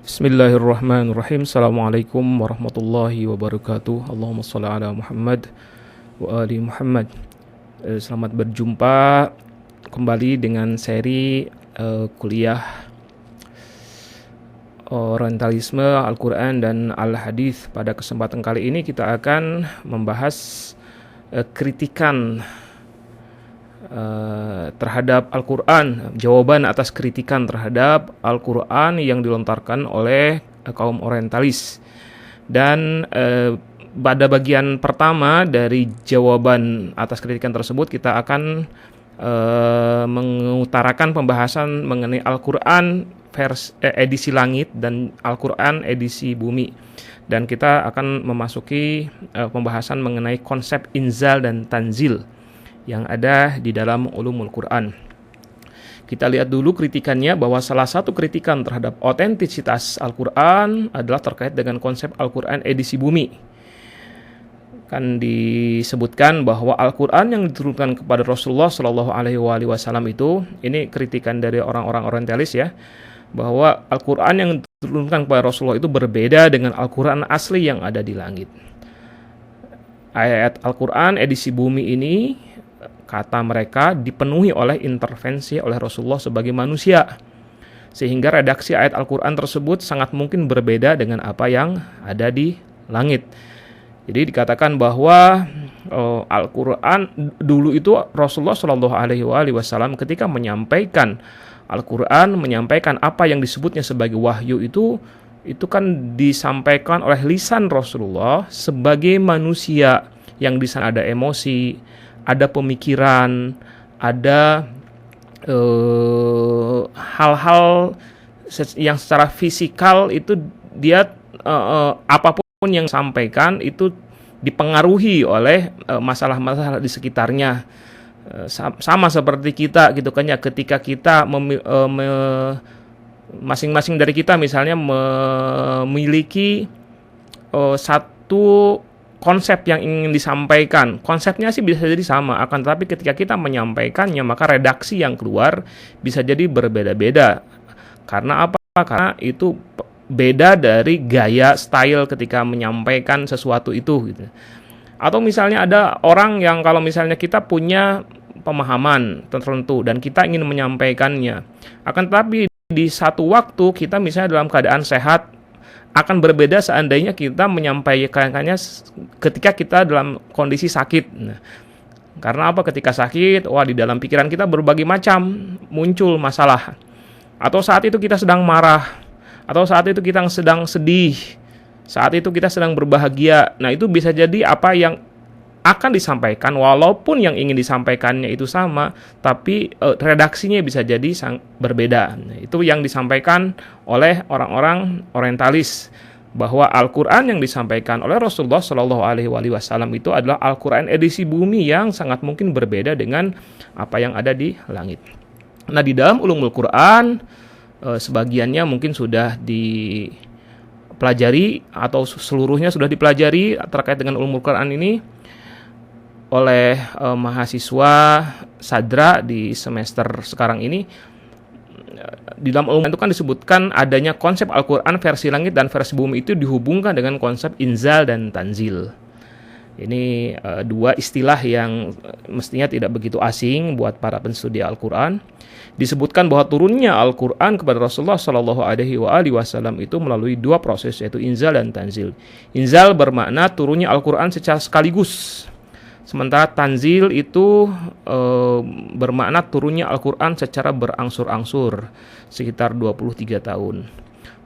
Bismillahirrahmanirrahim. Assalamualaikum warahmatullahi wabarakatuh. Allahumma shalli ala Muhammad wa ali Muhammad. Selamat berjumpa kembali dengan seri kuliah Orientalisme, Al-Quran dan Al-Hadis. Pada kesempatan kali ini kita akan membahas kritikan terhadap Al-Quran, jawaban atas kritikan terhadap Al-Quran yang dilontarkan oleh kaum orientalis. Dan pada bagian pertama dari jawaban atas kritikan tersebut kita akan mengutarakan pembahasan mengenai Al-Quran edisi langit dan Al-Quran edisi bumi. Dan kita akan memasuki pembahasan mengenai konsep inzal dan tanzil yang ada di dalam ulumul Quran. Kita lihat dulu kritikannya, bahwa salah satu kritikan terhadap otentisitas Al-Quran adalah terkait dengan konsep Al-Quran edisi bumi. Kan disebutkan bahwa Al-Quran yang diturunkan kepada Rasulullah Shallallahu Alaihi Wasallam itu, ini kritikan dari orang-orang orientalis ya, bahwa Al-Quran yang diturunkan kepada Rasulullah itu berbeda dengan Al-Quran asli yang ada di langit. Ayat Al-Quran edisi bumi ini, kata mereka, dipenuhi oleh intervensi oleh Rasulullah sebagai manusia, sehingga redaksi ayat Al-Quran tersebut sangat mungkin berbeda dengan apa yang ada di langit. Jadi dikatakan bahwa Al-Quran dulu itu Rasulullah Shallallahu Alaihi Wasallam ketika menyampaikan Al-Quran, menyampaikan apa yang disebutnya sebagai wahyu itu kan disampaikan oleh lisan Rasulullah sebagai manusia yang di sana ada emosi, ada pemikiran, ada hal-hal yang secara fisikal itu dia apapun yang disampaikan itu dipengaruhi oleh masalah-masalah di sekitarnya. Sama seperti kita gitu kan ya, ketika kita masing-masing dari kita misalnya memiliki satu konsep yang ingin disampaikan, konsepnya sih bisa jadi sama, akan tetapi ketika kita menyampaikannya maka redaksi yang keluar bisa jadi berbeda-beda. Karena apa? Karena itu beda dari gaya style ketika menyampaikan sesuatu itu gitu. Atau misalnya ada orang yang kalau misalnya kita punya pemahaman tertentu dan kita ingin menyampaikannya, akan tetapi di satu waktu kita misalnya dalam keadaan sehat, akan berbeda seandainya kita menyampaikannya ketika kita dalam kondisi sakit. Nah, karena apa? Ketika sakit, di dalam pikiran kita berbagai macam muncul masalah. Atau saat itu kita sedang marah, atau saat itu kita sedang sedih, saat itu kita sedang berbahagia. Nah, itu bisa jadi apa yang akan disampaikan, walaupun yang ingin disampaikannya itu sama, tapi redaksinya bisa jadi berbeda. Nah, itu yang disampaikan oleh orang-orang orientalis, bahwa Al-Quran yang disampaikan oleh Rasulullah Shallallahu Alaihi Wasallam itu adalah Al-Quran edisi bumi yang sangat mungkin berbeda dengan apa yang ada di langit. Nah, di dalam ulumul Quran, sebagiannya mungkin sudah dipelajari atau seluruhnya sudah dipelajari terkait dengan ulumul Quran ini oleh mahasiswa Sadra di semester sekarang ini. Di dalam ulum itu kan disebutkan adanya konsep Al-Quran versi langit dan versi bumi itu dihubungkan dengan konsep inzal dan tanzil. Ini dua istilah yang mestinya tidak begitu asing buat para penstudi Al-Quran. Disebutkan bahwa turunnya Al-Quran kepada Rasulullah Shallallahu Alaihi Wasallam itu melalui dua proses, yaitu inzal dan tanzil. Inzal bermakna turunnya Al-Quran secara sekaligus, sementara tanzil itu bermakna turunnya Al-Quran secara berangsur-angsur, sekitar 23 tahun.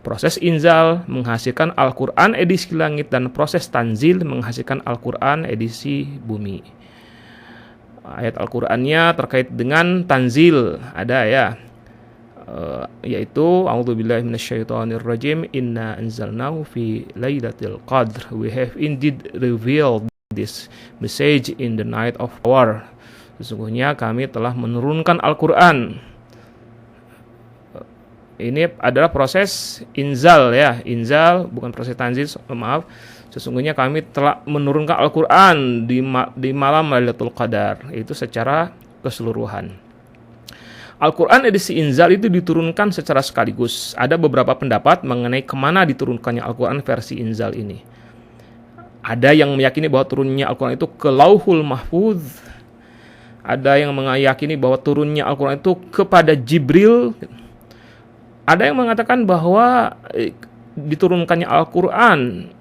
Proses inzal menghasilkan Al-Quran edisi langit dan proses tanzil menghasilkan Al-Quran edisi bumi. Ayat Al-Qurannya terkait dengan tanzil ada ya, yaitu a'udzubillahi minasyaitonirrajim, inna anzalnahu fi lailatul qadr, we have indeed revealed this message in the night of war. Sesungguhnya kami telah menurunkan Al-Quran. Ini adalah proses inzal ya, inzal bukan proses tanzil, maaf. Sesungguhnya kami telah menurunkan Al-Quran di malam Lailatul Qadar, itu secara keseluruhan. Al-Quran edisi Inzal itu diturunkan secara sekaligus. Ada beberapa pendapat mengenai kemana diturunkannya Al-Quran versi Inzal ini. Ada yang meyakini bahwa turunnya Al-Quran itu ke Lauhul Mahfuz. Ada yang meyakini bahwa turunnya Al-Quran itu kepada Jibril. Ada yang mengatakan bahwa diturunkannya Al-Quran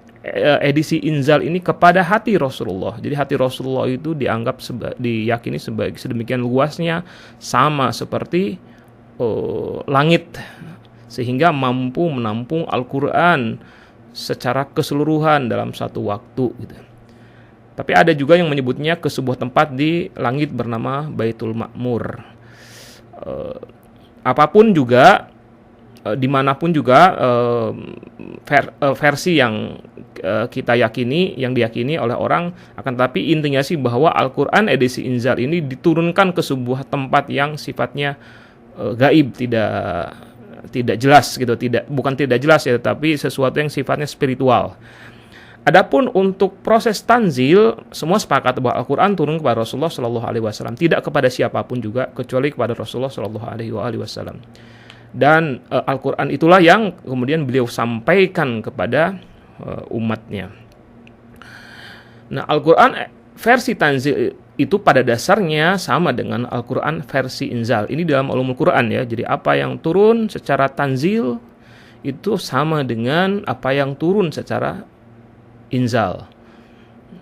edisi Inzal ini kepada hati Rasulullah. Jadi hati Rasulullah itu dianggap diyakini sebagai sedemikian luasnya, sama seperti langit, sehingga mampu menampung Al-Quran secara keseluruhan dalam satu waktu gitu. Tapi ada juga yang menyebutnya ke sebuah tempat di langit bernama Baitul Ma'mur. Apapun juga, dimanapun juga versi yang kita yakini, yang diyakini oleh orang, akan tetapi intinya sih bahwa Al-Quran edisi Inzal ini diturunkan ke sebuah tempat yang sifatnya gaib, tidak jelas gitu, bukan tidak jelas ya, tapi sesuatu yang sifatnya spiritual. Adapun untuk proses tanzil, semua sepakat bahwa Al-Quran turun kepada Rasulullah Shallallahu Alaihi Wasallam, tidak kepada siapapun juga kecuali kepada Rasulullah Shallallahu Alaihi Wasallam. Dan Al-Quran itulah yang kemudian beliau sampaikan kepada umatnya. Nah, Al-Quran versi tanzil itu pada dasarnya sama dengan Al-Quran versi Inzal. Ini dalam ulumul Quran ya. Jadi apa yang turun secara tanzil itu sama dengan apa yang turun secara Inzal.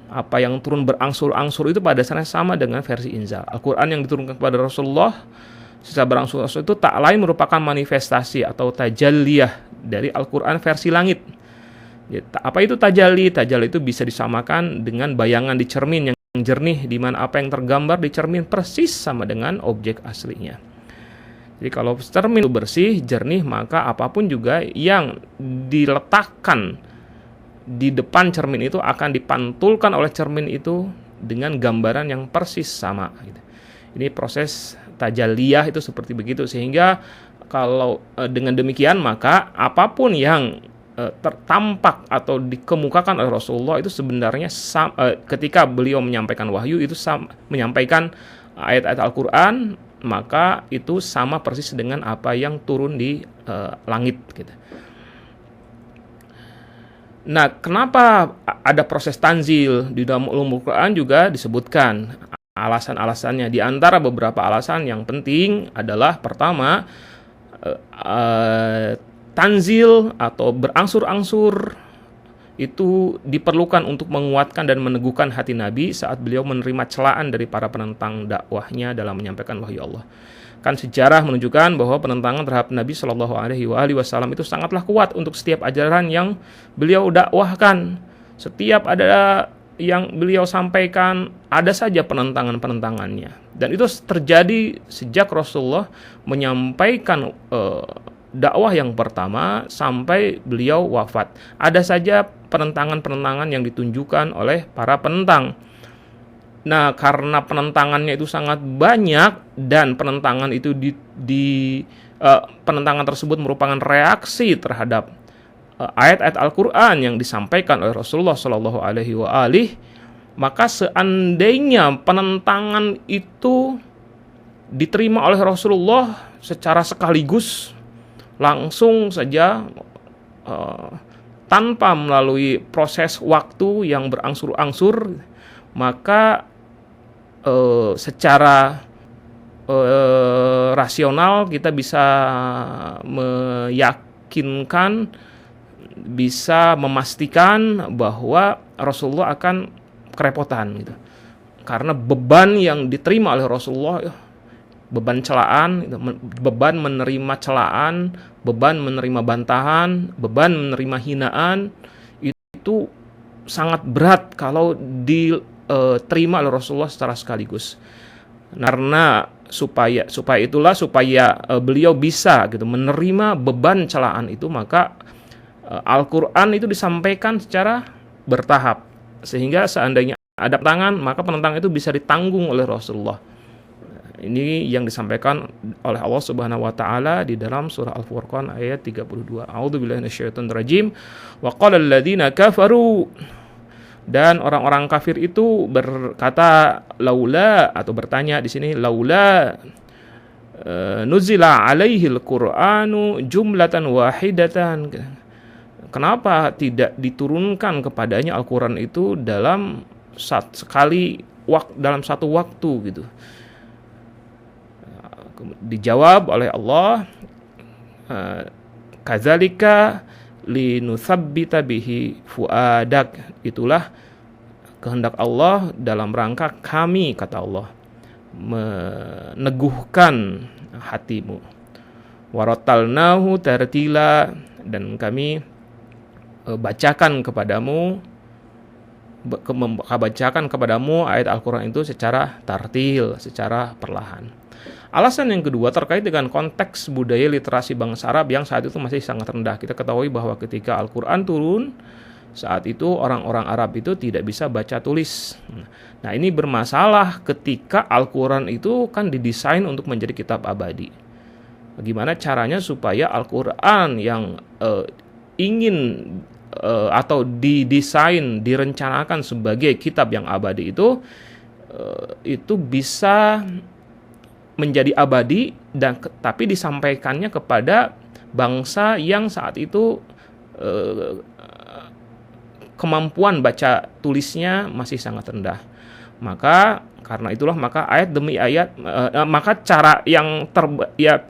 Apa yang turun berangsur-angsur itu pada dasarnya sama dengan versi Inzal. Al-Quran yang diturunkan kepada Rasulullah secara berangsur-angsur itu tak lain merupakan manifestasi atau tajalliyah dari Al-Quran versi langit. Ya, apa itu tajalli? Tajalli itu bisa disamakan dengan bayangan di cermin yang jernih, di mana apa yang tergambar di cermin persis sama dengan objek aslinya. Jadi kalau cermin itu bersih, jernih, maka apapun juga yang diletakkan di depan cermin itu akan dipantulkan oleh cermin itu dengan gambaran yang persis sama. Ini proses tajalliyah itu seperti begitu, sehingga kalau dengan demikian maka apapun yang tertampak atau dikemukakan oleh Rasulullah itu sebenarnya ketika beliau menyampaikan wahyu itu menyampaikan ayat-ayat Al-Quran, maka itu sama persis dengan apa yang turun di langit gitu. Nah, kenapa ada proses tanzil? Di dalam ulumul Quran juga disebutkan alasan-alasannya. Di antara beberapa alasan yang penting adalah pertama, tanzil atau berangsur-angsur itu diperlukan untuk menguatkan dan meneguhkan hati Nabi saat beliau menerima celaan dari para penentang dakwahnya dalam menyampaikan wahyu Allah. Kan sejarah menunjukkan bahwa penentangan terhadap Nabi Shallallahu Alaihi Wasallam itu sangatlah kuat untuk setiap ajaran yang beliau dakwahkan. Setiap ada yang beliau sampaikan, ada saja penentangannya. Dan itu terjadi sejak Rasulullah menyampaikan dakwah yang pertama sampai beliau wafat. Ada saja penentangan-penentangan yang ditunjukkan oleh para penentang. Nah, karena penentangannya itu sangat banyak dan penentangan itu penentangan tersebut merupakan reaksi terhadap ayat-ayat Al-Quran yang disampaikan oleh Rasulullah Shallallahu Alaihi Wasallam, maka seandainya penentangan itu diterima oleh Rasulullah secara sekaligus, langsung saja tanpa melalui proses waktu yang berangsur-angsur, maka secara rasional kita bisa meyakinkan, bisa memastikan bahwa Rasulullah akan kerepotan gitu. Karena beban yang diterima oleh Rasulullah, beban celaan, beban menerima celaan, beban menerima bantahan, beban menerima hinaan, itu sangat berat kalau diterima oleh Rasulullah secara sekaligus. Karena supaya beliau bisa gitu menerima beban celaan itu, maka Al-Quran itu disampaikan secara bertahap, sehingga seandainya ada penentangan, maka penentangan itu bisa ditanggung oleh Rasulullah. Ini yang disampaikan oleh Allah Subhanahu wa taala di dalam surah Al-Furqan ayat 32. A'udzubillahi minasyaitonir rajim. Wa qala alladziina kafaru, dan orang-orang kafir itu berkata laula, atau bertanya di sini laula nuzila alaihil Qur'anu jumlatan wahidatan. Kenapa tidak diturunkan kepadanya Al-Quran itu dalam dalam satu waktu gitu? Dijawab oleh Allah, kadzalika linutsabbita bihi fuadak. Itulah kehendak Allah dalam rangka kami, kata Allah, meneguhkan hatimu. Warattalnahu tartila, dan kami bacakan kepadamu ayat Al-Quran itu secara tartil, secara perlahan. Alasan yang kedua terkait dengan konteks budaya literasi bangsa Arab yang saat itu masih sangat rendah. Kita ketahui bahwa ketika Al-Quran turun, saat itu orang-orang Arab itu tidak bisa baca tulis. Nah, ini bermasalah ketika Al-Quran itu kan didesain untuk menjadi kitab abadi. Bagaimana caranya supaya Al-Quran yang ingin atau didesain, direncanakan sebagai kitab yang abadi itu bisa menjadi abadi, dan tapi disampaikannya kepada bangsa yang saat itu kemampuan baca tulisnya masih sangat rendah. Karena itulah maka ayat demi ayat, maka cara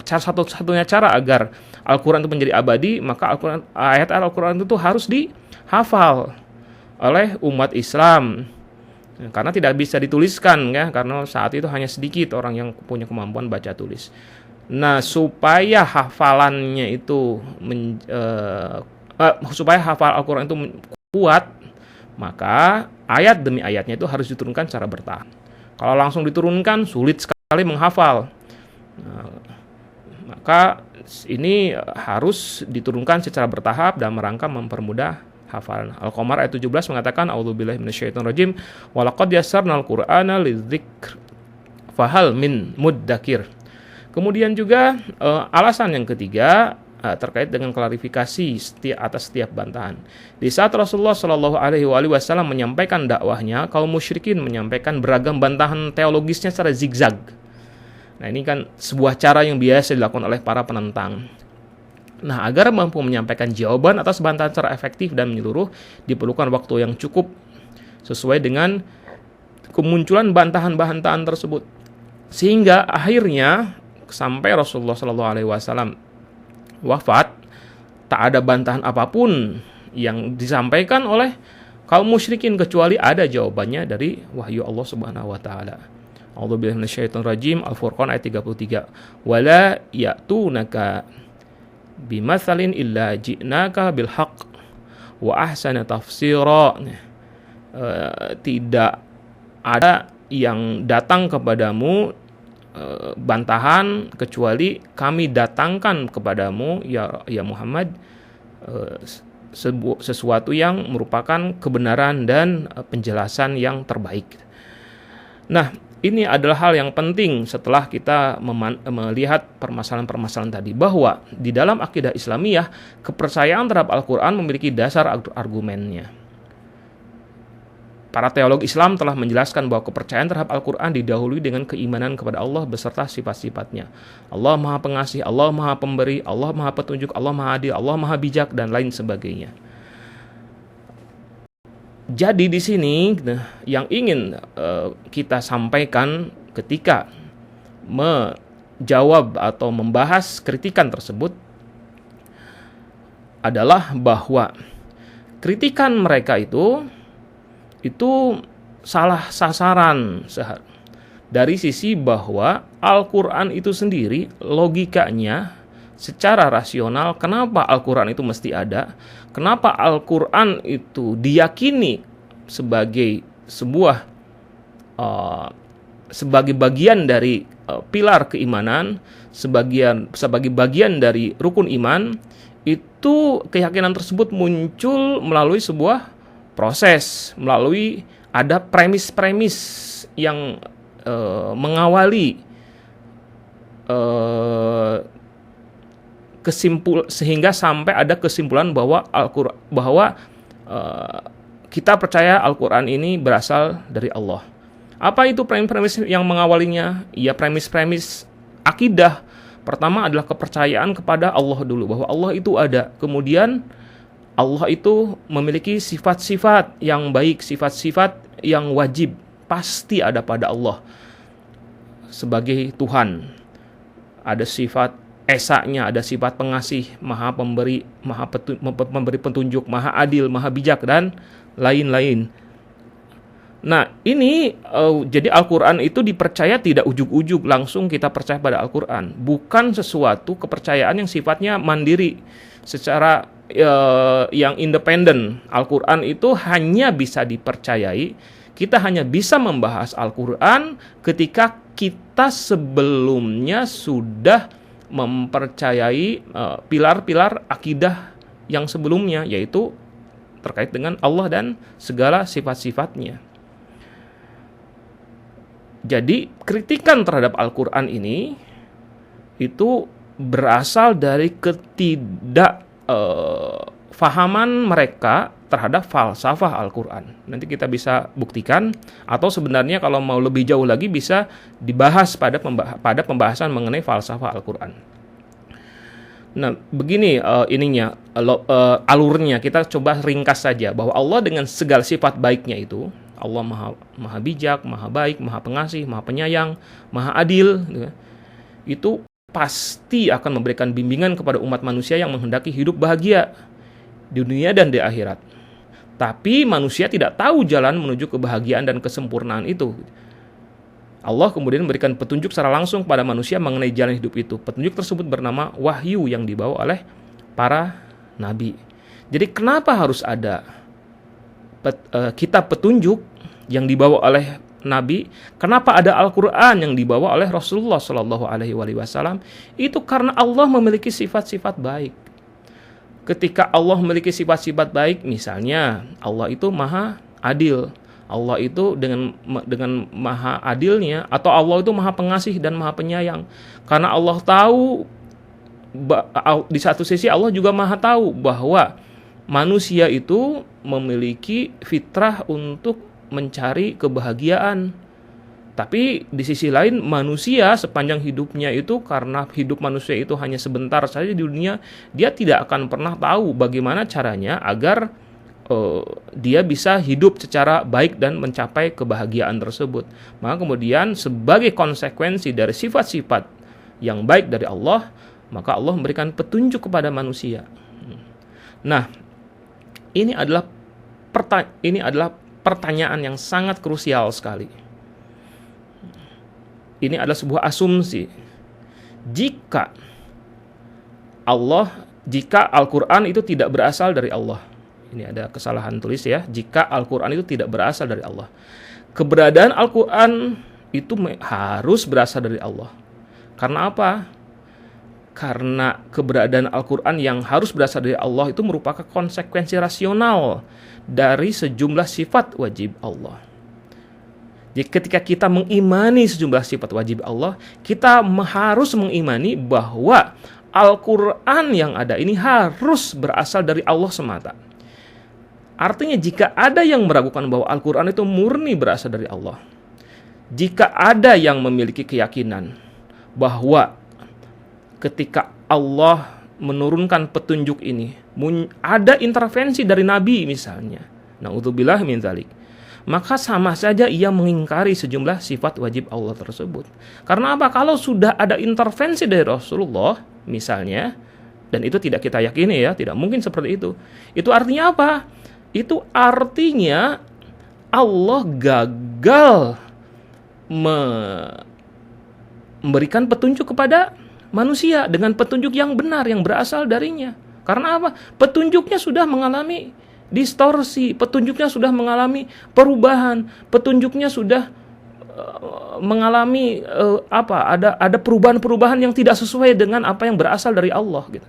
satu-satunya cara agar Al-Quran itu menjadi abadi, maka ayat Al-Quran itu harus dihafal oleh umat Islam. Karena tidak bisa dituliskan, ya, karena saat itu hanya sedikit orang yang punya kemampuan baca tulis. Nah, supaya hafalannya itu supaya hafal Al-Quran itu kuat, maka ayat demi ayatnya itu harus diturunkan secara bertahap. Kalau langsung diturunkan sulit sekali menghafal. Nah, maka ini harus diturunkan secara bertahap dalam rangka mempermudah hafalan. Al-Qamar ayat 17 mengatakan, a'udzubillahi minasyaitonirrajim, walaqad yassarnal Qur'ana lidzikr fahal min muddakir. Kemudian juga alasan yang ketiga terkait dengan klarifikasi atas setiap bantahan. Di saat Rasulullah Shallallahu Alaihi Wasallam menyampaikan dakwahnya, kaum musyrikin menyampaikan beragam bantahan teologisnya secara zigzag. Nah, ini kan sebuah cara yang biasa dilakukan oleh para penentang. Nah, agar mampu menyampaikan jawaban atas bantahan secara efektif dan menyeluruh, diperlukan waktu yang cukup sesuai dengan kemunculan bantahan-bantahan tersebut. Sehingga akhirnya sampai Rasulullah SAW wafat, tak ada bantahan apapun yang disampaikan oleh kaum musyrikin kecuali ada jawabannya dari wahyu Allah Subhanahu wa taala. A'udzubillahi minasyaitonirrajim. Al-Furqan ayat 33. Wala ya'tunaka bimatsalin illa ji'naka bil haqq wa ahsana tafsira. Tidak ada yang datang kepadamu bantahan kecuali kami datangkan kepadamu ya Muhammad sesuatu yang merupakan kebenaran dan penjelasan yang terbaik. Nah, ini adalah hal yang penting setelah kita melihat permasalahan-permasalahan tadi, bahwa di dalam akidah Islamiyah kepercayaan terhadap Al-Quran memiliki dasar argumennya. Para teolog Islam telah menjelaskan bahwa kepercayaan terhadap Al-Quran didahului dengan keimanan kepada Allah beserta sifat-sifatnya. Allah Maha Pengasih, Allah Maha Pemberi, Allah Maha Petunjuk, Allah Maha Adil, Allah Maha Bijak, dan lain sebagainya. Jadi di sini yang ingin kita sampaikan ketika menjawab atau membahas kritikan tersebut adalah bahwa kritikan mereka itu salah sasaran dari sisi bahwa Al-Quran itu sendiri logikanya secara rasional, kenapa Al-Quran itu mesti ada, kenapa Al-Quran itu diyakini sebagai sebagai bagian dari pilar keimanan, sebagai bagian dari rukun iman, itu keyakinan tersebut muncul melalui sebuah proses, melalui ada premis-premis yang mengawali sehingga sampai ada kesimpulan bahwa kita percaya Al-Quran ini berasal dari Allah. Apa itu premis-premis yang mengawalinya? Ya, premis-premis akidah. Pertama adalah kepercayaan kepada Allah dulu, bahwa Allah itu ada. Kemudian Allah itu memiliki sifat-sifat yang baik, sifat-sifat yang wajib, pasti ada pada Allah sebagai Tuhan. Ada sifat Esa-nya, ada sifat pengasih, maha pemberi, memberi petunjuk, maha adil, maha bijak, dan lain-lain. Nah, ini jadi Al-Quran itu dipercaya tidak ujug-ujug langsung kita percaya pada Al-Quran. Bukan sesuatu kepercayaan yang sifatnya mandiri, secara yang independen. Al-Quran itu hanya bisa dipercayai, kita hanya bisa membahas Al-Quran ketika kita sebelumnya sudah mempercayai pilar-pilar akidah yang sebelumnya, yaitu terkait dengan Allah dan segala sifat-sifatnya. Jadi kritikan terhadap Al-Quran ini itu berasal dari ketidakfahaman mereka terhadap falsafah Al-Quran. Nanti kita bisa buktikan, atau sebenarnya kalau mau lebih jauh lagi bisa dibahas pada pembahasan mengenai falsafah Al-Quran. Nah, begini alurnya, kita coba ringkas saja, bahwa Allah dengan segala sifat baiknya itu, Allah maha bijak, maha baik, maha pengasih, maha penyayang, maha adil, itu pasti akan memberikan bimbingan kepada umat manusia yang menghendaki hidup bahagia di dunia dan di akhirat. Tapi manusia tidak tahu jalan menuju kebahagiaan dan kesempurnaan itu. Allah kemudian memberikan petunjuk secara langsung pada manusia mengenai jalan hidup itu. Petunjuk tersebut bernama wahyu yang dibawa oleh para nabi. Jadi kenapa harus ada kitab petunjuk yang dibawa oleh nabi? Kenapa ada Al-Quran yang dibawa oleh Rasulullah SAW? Itu karena Allah memiliki sifat-sifat baik. Ketika Allah memiliki sifat-sifat baik, misalnya Allah itu maha adil, Allah itu dengan maha adilnya, atau Allah itu maha pengasih dan maha penyayang. Karena Allah tahu, di satu sisi Allah juga maha tahu bahwa manusia itu memiliki fitrah untuk mencari kebahagiaan. Tapi di sisi lain manusia sepanjang hidupnya itu, karena hidup manusia itu hanya sebentar saja di dunia, dia tidak akan pernah tahu bagaimana caranya agar dia bisa hidup secara baik dan mencapai kebahagiaan tersebut. Maka kemudian sebagai konsekuensi dari sifat-sifat yang baik dari Allah, maka Allah memberikan petunjuk kepada manusia. Nah, ini adalah pertanyaan yang sangat krusial sekali. Ini adalah sebuah asumsi. Jika Al-Quran itu tidak berasal dari Allah. Ini ada kesalahan tulis ya. Jika Al-Quran itu tidak berasal dari Allah. Keberadaan Al-Quran itu harus berasal dari Allah. Karena apa? Karena keberadaan Al-Quran yang harus berasal dari Allah itu merupakan konsekuensi rasional dari sejumlah sifat wajib Allah. Jadi ketika kita mengimani sejumlah sifat wajib Allah, kita harus mengimani bahwa Al-Quran yang ada ini harus berasal dari Allah semata. Artinya jika ada yang meragukan bahwa Al-Quran itu murni berasal dari Allah, jika ada yang memiliki keyakinan bahwa ketika Allah menurunkan petunjuk ini, ada intervensi dari Nabi misalnya, na'udzubillah min dzalik, maka sama saja ia mengingkari sejumlah sifat wajib Allah tersebut. Karena apa? Kalau sudah ada intervensi dari Rasulullah misalnya, dan itu tidak kita yakini ya, tidak mungkin seperti itu. Itu artinya apa? Itu artinya Allah gagal memberikan petunjuk kepada manusia dengan petunjuk yang benar, yang berasal darinya. Karena apa? Petunjuknya sudah mengalami distorsi, petunjuknya sudah mengalami perubahan, petunjuknya sudah mengalami ada perubahan-perubahan yang tidak sesuai dengan apa yang berasal dari Allah gitu.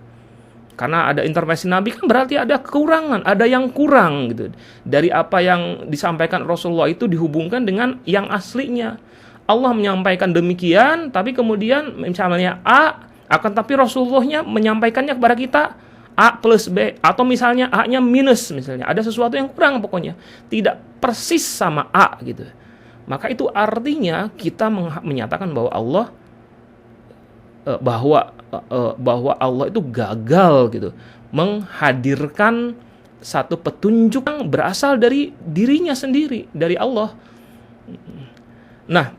Karena ada intervensi Nabi kan berarti ada kekurangan, ada yang kurang gitu. Dari apa yang disampaikan Rasulullah itu dihubungkan dengan yang aslinya. Allah menyampaikan demikian, tapi kemudian misalnya A, akan tapi Rasulullahnya menyampaikannya kepada kita A plus B, atau misalnya A-nya minus misalnya. Ada sesuatu yang kurang pokoknya. Tidak persis sama A gitu. Maka itu artinya kita menyatakan bahwa Allah bahwa Allah itu gagal gitu menghadirkan satu petunjuk yang berasal dari dirinya sendiri, dari Allah. Nah,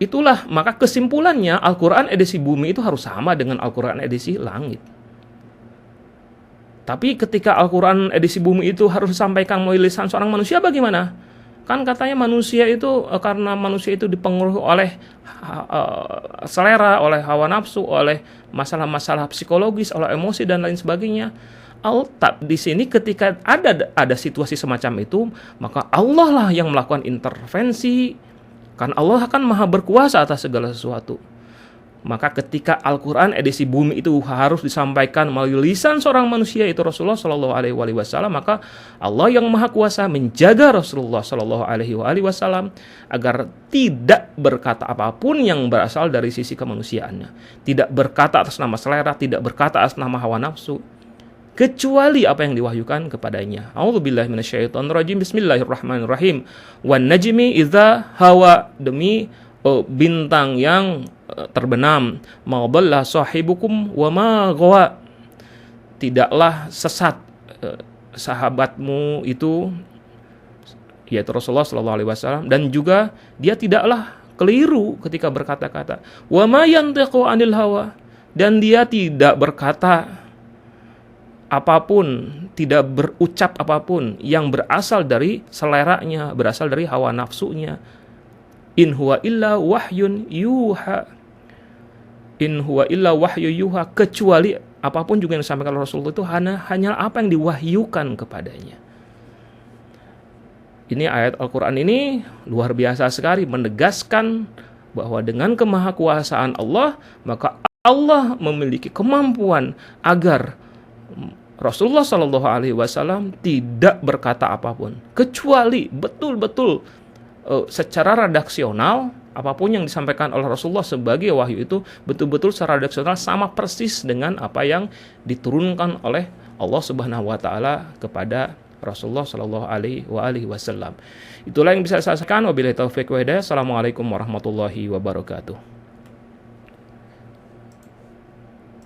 itulah maka kesimpulannya Al-Quran edisi bumi itu harus sama dengan Al-Quran edisi langit. Tapi ketika Al-Quran edisi bumi itu harus disampaikan melalui lisan seorang manusia, bagaimana? Kan katanya manusia itu, karena manusia itu dipengaruhi oleh selera, oleh hawa nafsu, oleh masalah-masalah psikologis, oleh emosi dan lain sebagainya. Di sini ketika ada situasi semacam itu, maka Allah lah yang melakukan intervensi, karena Allah akan maha berkuasa atas segala sesuatu. Maka ketika Al-Quran edisi bumi itu harus disampaikan melalui lisan seorang manusia, itu Rasulullah Shallallahu Alaihi Wasallam, maka Allah yang maha kuasa menjaga Rasulullah Shallallahu Alaihi Wasallam agar tidak berkata apapun yang berasal dari sisi kemanusiaannya, tidak berkata atas nama selera, tidak berkata atas nama hawa nafsu, kecuali apa yang diwahyukan kepadanya. A'udzubillahi minasyaitonirrajim. Bismillahirrahmanirrahim. Wan najmi idza hawa, demi bintang yang terbenam, ma dhalla sahibukum wa ma ghawa, tidaklah sesat sahabatmu itu, yaitu Rasulullah sallallahu alaihi wasallam, dan juga dia tidaklah keliru ketika berkata-kata. Wa ma yantiqu anil hawa, dan dia tidak berkata apapun, tidak berucap apapun yang berasal dari seleranya, berasal dari hawa nafsunya. In huwa illa wahyun yuha. In huwa illa wahyu yuha, kecuali apapun juga yang disampaikan oleh Rasulullah itu hanya apa yang diwahyukan kepadanya. Ini ayat Al-Quran ini luar biasa sekali, menegaskan bahwa dengan kemahakuasaan Allah, maka Allah memiliki kemampuan agar Rasulullah Shallallahu Alaihi Wasallam tidak berkata apapun, kecuali betul-betul secara redaksional, apapun yang disampaikan oleh Rasulullah sebagai wahyu itu betul-betul secara redaksional sama persis dengan apa yang diturunkan oleh Allah Subhanahu wa taala kepada Rasulullah Shallallahu alaihi wasallam. Itulah yang bisa saya sampaikan. Wabillahi taufiq wa hidayah. Assalamualaikum warahmatullahi wabarakatuh.